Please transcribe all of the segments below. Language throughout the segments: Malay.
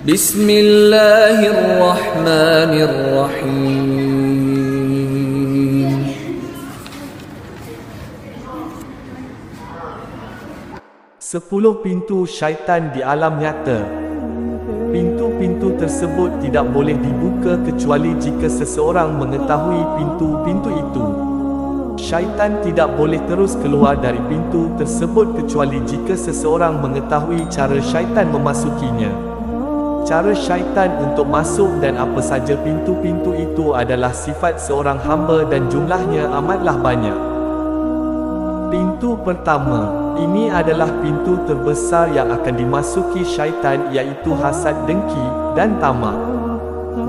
Bismillahirrahmanirrahim. 10 pintu syaitan di alam nyata. Pintu-pintu tersebut tidak boleh dibuka kecuali jika seseorang mengetahui pintu-pintu itu. Syaitan tidak boleh terus keluar dari pintu tersebut kecuali jika seseorang mengetahui cara syaitan memasukinya. Cara syaitan untuk masuk dan apa saja pintu-pintu itu adalah sifat seorang hamba dan jumlahnya amatlah banyak. Pintu pertama, ini adalah pintu terbesar yang akan dimasuki syaitan, iaitu hasad, dengki dan tamak.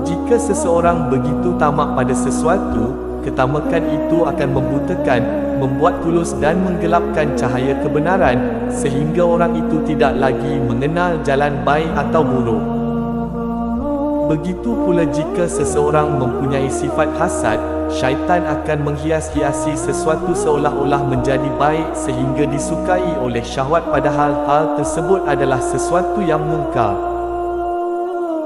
Jika seseorang begitu tamak pada sesuatu, ketamakan itu akan membutakan, membuat tulus dan menggelapkan cahaya kebenaran, sehingga orang itu tidak lagi mengenal jalan baik atau buruk. Begitu pula jika seseorang mempunyai sifat hasad, syaitan akan menghias-hiasi sesuatu seolah-olah menjadi baik sehingga disukai oleh syahwat, padahal hal tersebut adalah sesuatu yang mungkar.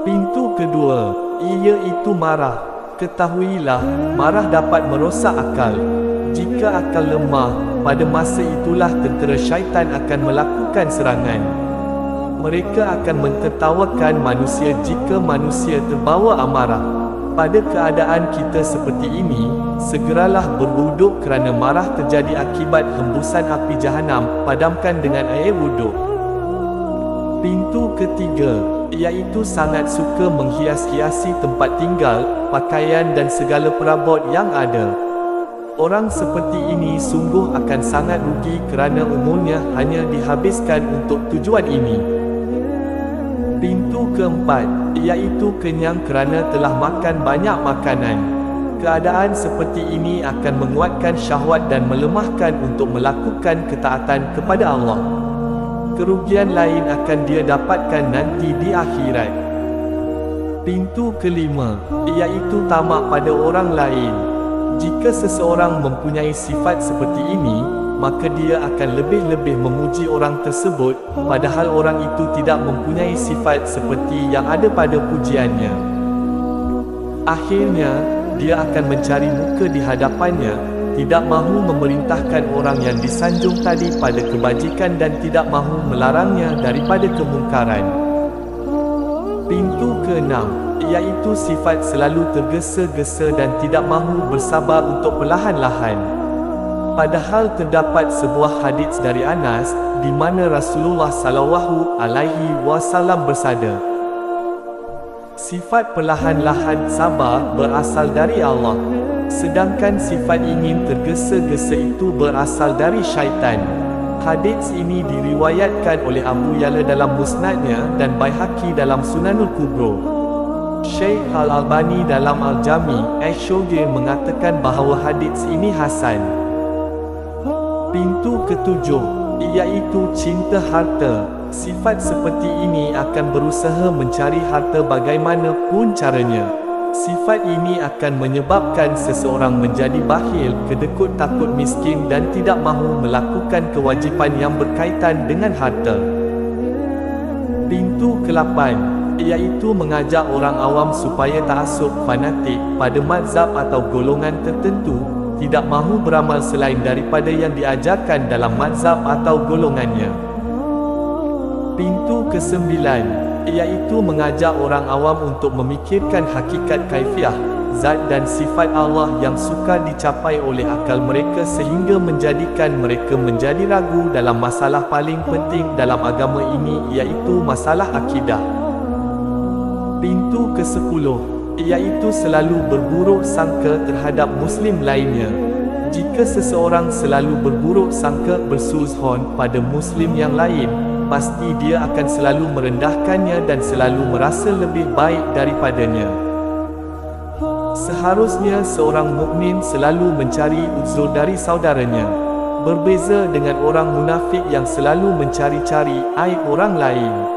Pintu kedua, iaitu marah. Ketahuilah, marah dapat merosak akal. Jika akal lemah, pada masa itulah tentera syaitan akan melakukan serangan. Mereka akan mentertawakan manusia jika manusia terbawa amarah. Pada keadaan kita seperti ini, segeralah berwuduk kerana marah terjadi akibat hembusan api Jahanam, padamkan dengan air wuduk. Pintu ketiga, iaitu sangat suka menghias-hiasi tempat tinggal, pakaian dan segala perabot yang ada. Orang seperti ini sungguh akan sangat rugi kerana umurnya hanya dihabiskan untuk tujuan ini. Pintu keempat, iaitu kenyang kerana telah makan banyak makanan. Keadaan seperti ini akan menguatkan syahwat dan melemahkan untuk melakukan ketaatan kepada Allah. Kerugian lain akan dia dapatkan nanti di akhirat. Pintu kelima, iaitu tamak pada orang lain. Jika seseorang mempunyai sifat seperti ini, maka dia akan lebih-lebih memuji orang tersebut, padahal orang itu tidak mempunyai sifat seperti yang ada pada pujiannya. Akhirnya, dia akan mencari muka di hadapannya, tidak mahu memerintahkan orang yang disanjung tadi pada kebajikan dan tidak mahu melarangnya daripada kemungkaran. Pintu keenam, iaitu sifat selalu tergesa-gesa dan tidak mahu bersabar untuk perlahan-lahan. Padahal terdapat sebuah hadis dari Anas di mana Rasulullah sallallahu alaihi wasallam bersabda, sifat perlahan-lahan sabar berasal dari Allah, sedangkan sifat ingin tergesa-gesa itu berasal dari syaitan. Hadis ini diriwayatkan oleh Abu Ya'la dalam Musnadnya dan Baihaqi dalam Sunanul Kubra. Syekh Al-Albani dalam Al-Jami' Ash-Shogir mengatakan bahawa hadis ini hasan. Pintu ketujuh, iaitu cinta harta. Sifat seperti ini akan berusaha mencari harta bagaimanapun caranya. Sifat ini akan menyebabkan seseorang menjadi bakhil, kedekut, takut miskin dan tidak mahu melakukan kewajipan yang berkaitan dengan harta. Pintu ke-8, iaitu mengajak orang awam supaya ta'assub, fanatik pada mazhab atau golongan tertentu, tidak mahu beramal selain daripada yang diajarkan dalam mazhab atau golongannya. Pintu ke-9, iaitu mengajak orang awam untuk memikirkan hakikat kaifiah, zat dan sifat Allah yang sukar dicapai oleh akal mereka sehingga menjadikan mereka menjadi ragu dalam masalah paling penting dalam agama ini, iaitu masalah akidah. Pintu ke-10, iaitu selalu berburuk sangka terhadap Muslim lainnya. Jika seseorang selalu berburuk sangka, bersuzhon pada Muslim yang lain, pasti dia akan selalu merendahkannya dan selalu merasa lebih baik daripadanya. Seharusnya seorang mukmin selalu mencari uzur dari saudaranya. Berbeza dengan orang munafik yang selalu mencari-cari aib orang lain.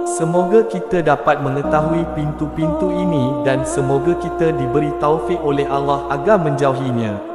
Semoga kita dapat mengetahui pintu-pintu ini dan semoga kita diberi taufik oleh Allah agar menjauhinya.